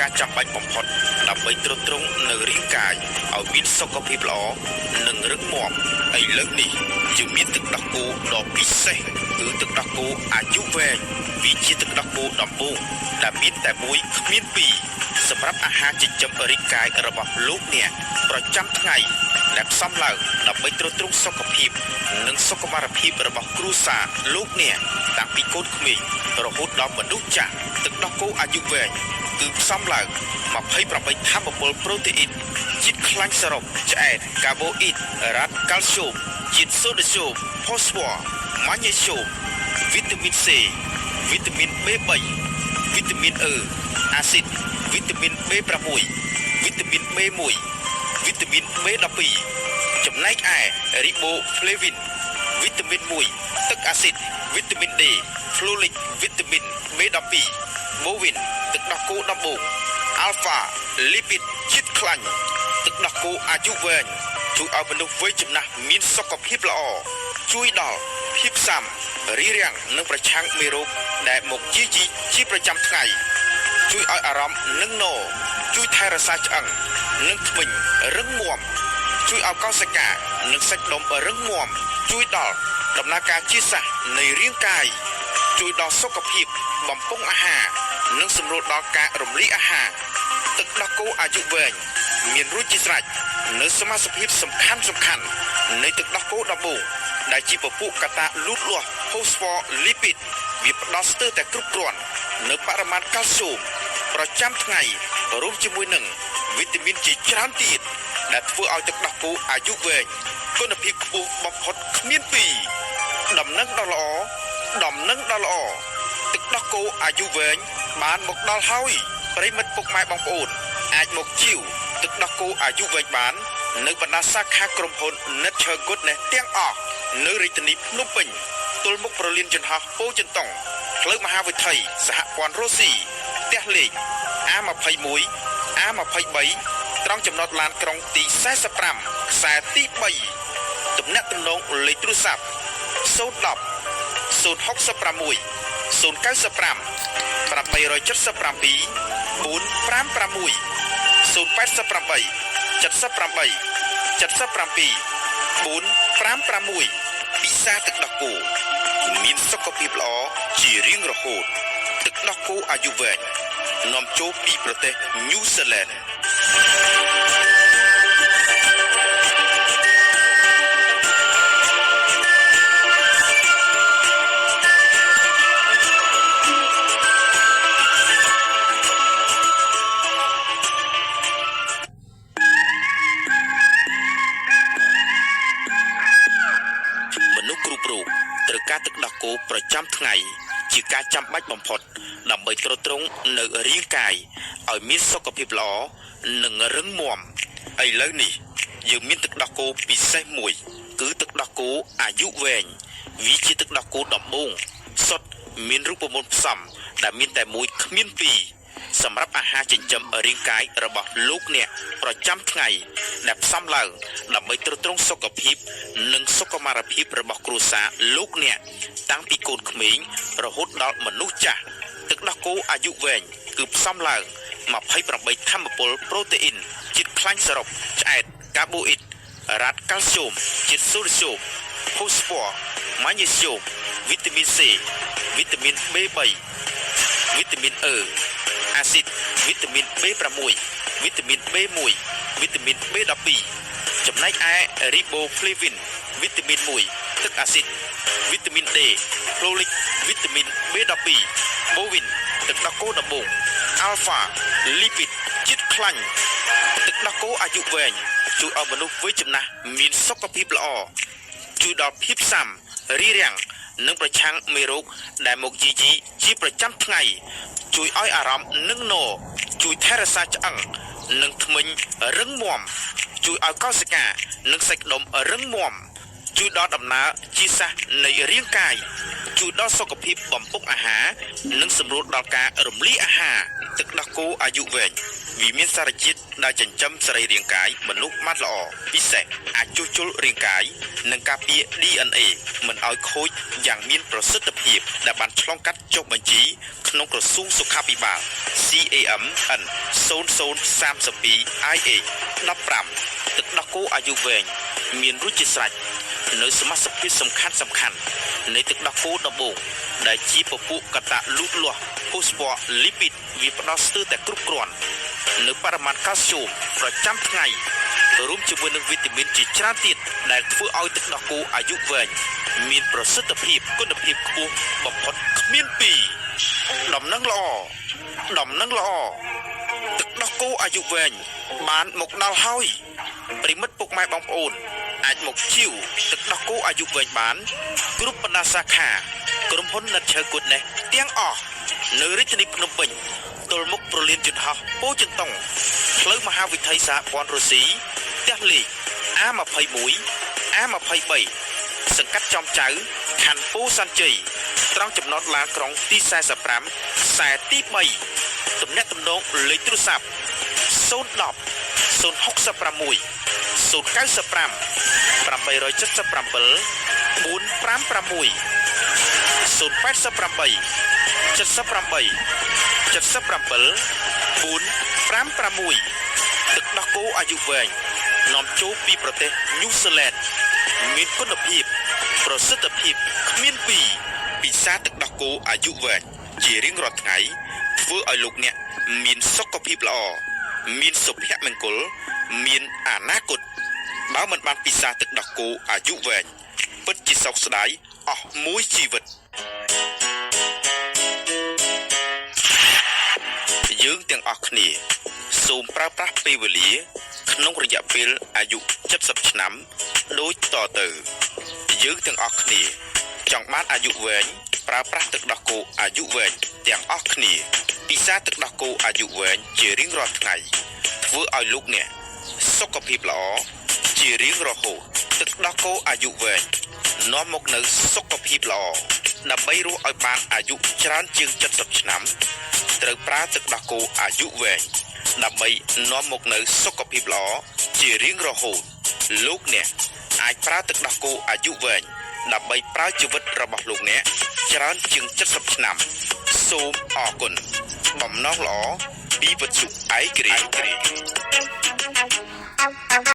ការចាំបាច់បំផុតដើម្បីទ្រទ្រង់នៅរាងកាយឲ្យមានសុខភាពល្អនិងរឹងមាំឥឡូវនេះយើងមានទឹកដោះគោដ៏ពិសេសគឺទឹកដោះគោអាយុវែងវាជាទឹកដោះគោដំបូងដែលមានតែមួយគ្មានពីរសម្រាប់អាហារចិញ្ចឹមរាងកាយរបស់លោកអ្នកប្រចាំថ្ងៃដែលផ្សំឡើងដើម្បីទ្រទ្រង់សុខភាពនិងសុខុមាលភាពរបស់គ្រួសារលោកអ្នកតាំងពីកូនក្មេងរហូតដល់មនុស្សចាស់ទឹកដោះគោអាយុវែងគឺផ្សំឡើង28ថាមពលប្រូតេអ៊ីនជាតិខ្លាញ់សរុបឆ្អែតកាបូអ៊ីតរ៉ាត់កាល់ស្យូមជាតិសូដ្យូមផូស្វ័រម៉ាញ៉េស្យូមវីតាមីន C វីតាមីន B3 វីតាមីន E អាស៊ីតវីតាមីន B6 វីតាមីន B1 វីតាមីន B12 ចំណែកឯរីបូហ្វ្លេវីនវីតាមីន1ទឹកអាស៊ីតវីតាមីន D ហ្វ្លូលិកវីតាមីន B12 បូវីនទឹកដោះគោដំបូងអាល់ហ្វាលីពីតជាតិខ្លាញ់ទឹកដោះគោអាយុវែងជួយឲ្យមនុស្សវ័យចំណាស់មានសុខភាពល្អជួយដល់ភាពស៊ាំរីរាំងនិងប្រឆាំងមេរោគដែលមកជាយជាប្រចាំថ្ងៃជួយឲ្យអារម្មណ៍នឹងណជួយថែរក្សាឆ្អឹងនិងធ្មេញរឹងមាំជួយឲ្យកោសិកានិងសាច់ដុំរឹងមាំជួយដល់ដំណើរការជាសះនៃរាងកាយជួយដល់សុខភាពបំពង់អាហារនិងសម្រួលដល់ការរំលាយអាហារទឹកដោះគោអាយុវែងមានរសជាតិស្រេចនៅសមាសភាពសំខាន់នៃទឹកដោះគោដំបូងដែលជាពពួកកត្តាលូតលាស់ផូស្វ័រលីពីតវាផ្ដល់ស្ទើរតែគ្រប់គ្រាន់នៅបរិមាណកាល់ស្យូមប្រចាំថ្ងៃរួមជាមួយនឹងវីតាមីនជាច្រើនទៀតដែលធ្វើឲ្យទឹកដោះគោអាយុវែងគុណភាពខ្ពស់បំផុតគ្មានពីរដំណឹងដ៏ល្អទឹកដោះគោអាយុវែងបានមកដល់ហើយប្រិមិត្តពុកម៉ែបងប្អូនអាចមកជាវទឹកដោះគោអាយុវែងបាននៅបណ្ដាសាខាក្រុមហ៊ុន Nature Goodness ទាំងអស់នៅរាជធានីភ្នំពេញទល់មុខប្រលានយន្តហោះពោធិ៍ចិនតុងផ្លូវមហាវិថីសហព័ន្ធរុស្ស៊ីផ្ទះលេខ A21 A23 ត្រង់ចំណតឡានក្រុងទី45ខ្សែទី3ទំនាក់ទំនងលេខទូរស័ព្ទ010 066 095 877 456 088 78 77 456ពិសាទឹកដោះគោមានសុខភាពល្អជារៀងរហូតទឹកដោះគោអាយុវែងនាំចូលពីប្រទេសញូហ្សេឡង់ទឹកដោះគោប្រចាំថ្ងៃជាការចាំបាច់បំផុតដើម្បីទ្រទ្រង់នៅរាងកាយឲ្យមានសុខភាពល្អនិងរឹងមាំឥឡូវនេះយើងមានទឹកដោះគោពិសេសមួយគឺទឹកដោះគោអាយុវែងវាជាទឹកដោះគោដំបូងសុទ្ធមានរូបមន្តផ្សំដែលមានតែមួយគ្មានពីរសម្រាប់អាហារចិញ្ចឹមរាងកាយរបស់លោកអ្នកប្រចាំថ្ងៃដែលផ្សំឡើងដើម្បីទ្រទ្រង់សុខភាពនិងសុខុមាលភាពរបស់គ្រួសារលោកអ្នកតាំងពីកូនក្មេងរហូតដល់មនុស្សចាស់ទឹកដោះគោអាយុវែងគឺផ្សំឡើង28ថាមពលប្រូតេអ៊ីនជាតិខ្លាញ់សរុបឆ្អែតកាបូអ៊ីតរ៉ាត់កាល់ស្យូមជាតិសូដ្យូមផូស្វ័រម៉ាញ៉េស្យូមវីតាមីន C វីតាមីន B3 វីតាមីន E អាស៊ីតវីតាមីន B6 វីតាមីន B1 វីតាមីន B12 ចំណែកឯរីបូហ្វ្លេវីនវីតាមីន1ទឹកអាស៊ីតវីតាមីន D ហ្វ្លូលិកវីតាមីន B12 បូវីនទឹកដោះគោដំបូងអាល់ហ្វាលីពីតជាតិខ្លាញ់ទឹកដោះគោអាយុវែងជួយឲ្យមនុស្សវ័យចំណាស់មានសុខភាពល្អជួយដល់ភាពស៊ាំរីរាំងនិងប្រឆាំងមេរោគដែលមកជាប្រចាំថ្ងៃជួយឲ្យអារម្មណ៍នឹងណជួយថែរក្សាឆ្អឹងនិងធ្មេញរឹងមាំជួយឲ្យកោសិកានិងសាច់ដុំរឹងមាំជួយដល់ដំណើរជាសះនៃរាងកាយជួយដល់សុខភាពបំពង់អាហារនិងសម្រួលដល់ការរំលាយអាហារទឹកដោះគោអាយុវែង វាមានសារជាតិដែលចិញ្ចឹមសរីរាង្គកាយមនុស្សម៉ាត់ល្អពិសេសអាចជួសជុលរាងកាយនិងការពារ DNA មិនឲ្យខូចយ៉ាងមានប្រសិទ្ធភាពដែលបានឆ្លងកាត់ចុះបញ្ជីក្នុងក្រសួងសុខាភិបាល CAMN 0032 IH 15ទឹកដោះគោអាយុវែងមានរសជាតិស្រាច់នៅសមាសភាពសំខាន់នៃទឹកដោះគោដំបូងដែលជាពពួកកតាលូតលាស់ផូស្វ័រលីពីតវាផ្ដល់ស្ទើរតែគ្រប់គ្រាន់នៅបរិមាណកាល់ស្យូមប្រចាំថ្ងៃរួមជាមួយនឹងវីតាមីនជាច្រើនទៀតដែលធ្វើឲ្យទឹកដោះគោអាយុវែងមានប្រសិទ្ធភាពគុណភាពខ្ពស់បំផុតគ្មានពីរដំណឹងល្អទឹកដោះគោអាយុវែងបានមកដល់ហើយប្រិមិត្តពុកម៉ែបងប្អូនអាចមកជាវទឹកដោះគោអាយុវែងបានគ្រប់បណ្ដាសាខាក្រុមហ៊ុន Nature Goodness ទាំងអស់នៅរាជធានីភ្នំពេញទល់មុខប្រលានយន្តហោះពោធិ៍ចិនតុងផ្លូវមហាវិថីសហព័ន្ធរុស្ស៊ីផ្ទះលេខ A21 A23 សង្កាត់ចំចៅខណ្ឌពោធិ៍សែនជ័យត្រង់ចំណតឡានក្រុងទី45ខ្សែទី3ទំនាក់ទំនងលេខទូរស័ព្ទ010 066 095 877 456 088 78 77 456ទឹកដោះគោអាយុវែងនាំចូលពីប្រទេសញូហ្សេឡង់មានគុណភាពប្រសិទ្ធភាពគ្មានពីរពិសាទឹកដោះគោអាយុវែងជារៀងរាល់ថ្ងៃធ្វើឲ្យលោកអ្នកមានសុខភាពល្អមានសុភមង្គលមានអនាគតបើមិនបានពិសាទឹកដោះគោអាយុវែងពិតជាសោកស្ដាយអស់មួយជីវិតយើងទាំងអស់គ្នាសូមប្រើប្រាស់ពេលវេលាក្នុងរយៈពេលអាយុ70ឆ្នាំដូចតទៅយើងទាំងអស់គ្នាចង់បានអាយុវែងប្រើប្រាស់ទឹកដោះគោអាយុវែងទាំងអស់គ្នាពិសាទឹកដោះគោអាយុវែងជារៀងរាល់ថ្ងៃធ្វើឲ្យលោកអ្នកសុខភាពល្អជារៀងរហូតទឹកដោះគោអាយុវែងនាំមកនូវសុខភាពល្អដើម្បីរស់ឲ្យបានអាយុច្រើនជាង70ឆ្នាំត្រូវប្រើទឹកដោះគោអាយុវែងដើម្បីនាំមកនូវសុខភាពល្អជារៀងរហូតលោកអ្នកអាចប្រើទឹកដោះគោអាយុវែងដើម្បីប្រើជីវិតរបស់លោកអ្នកច្រើនជាង70ឆ្នាំសូមអរគុណបំណងល្អពីវិទ្យុឯករាជ្យ